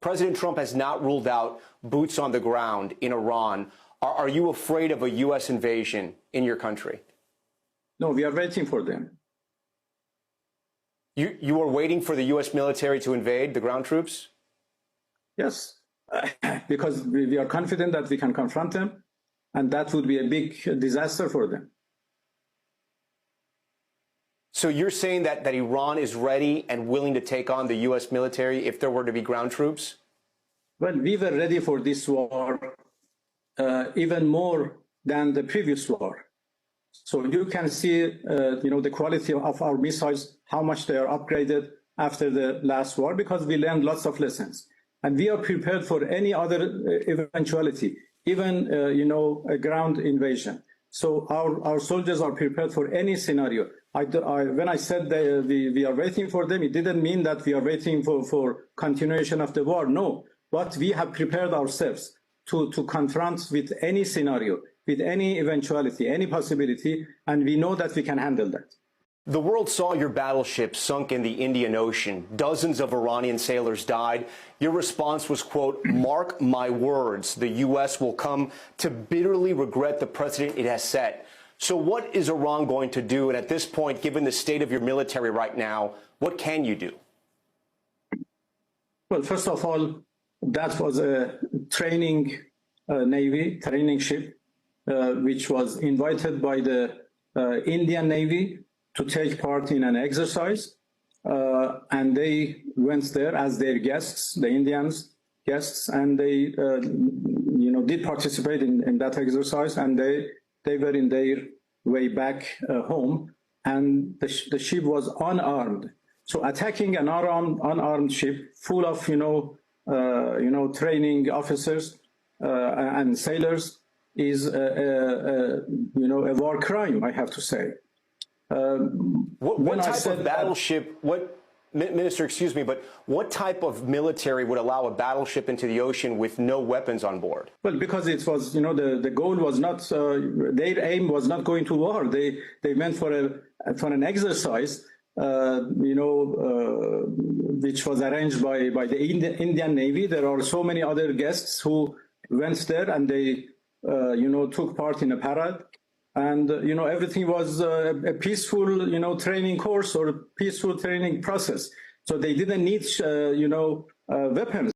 President Trump has not ruled out boots on the ground in Iran. Are you afraid of a U.S. invasion in your country? No, we are waiting for them. You are waiting for the U.S. military to invade, the ground troops? Yes, because we are confident that we can confront them, and that would be a big disaster for them. So you're saying that Iran is ready and willing to take on the U.S. military if there were to be ground troops? Well, we were ready for this war even more than the previous war. So you can see, the quality of our missiles, how much they are upgraded after the last war, because we learned lots of lessons. And we are prepared for any other eventuality, even, a ground invasion. So our soldiers are prepared for any scenario. When I said that we are waiting for them, it didn't mean that we are waiting for continuation of the war. No, but we have prepared ourselves to confront with any scenario, with any eventuality, any possibility, and we know that we can handle that. The world saw your battleship sunk in the Indian Ocean. Dozens of Iranian sailors died. Your response was, quote, "Mark my words, the U.S. will come to bitterly regret the precedent it has set." So what is Iran going to do? And at this point, given the state of your military right now, what can you do? Well, first of all, that was a training training ship, which was invited by the Indian Navy to take part in an exercise, and they went there as their guests, the Indians guests, and they, did participate in that exercise, and they were in their way back home, and the ship was unarmed. So attacking an unarmed ship full of, training officers and sailors is, a war crime, I have to say. What type of battleship, Minister, excuse me, but what type of military would allow a battleship into the ocean with no weapons on board? Well, because it was, the goal was not, their aim was not going to war. They went for an exercise, which was arranged by the Indian Navy. There are so many other guests who went there, and they, took part in a parade. And, everything was a peaceful, training course or a peaceful training process. So they didn't need, weapons.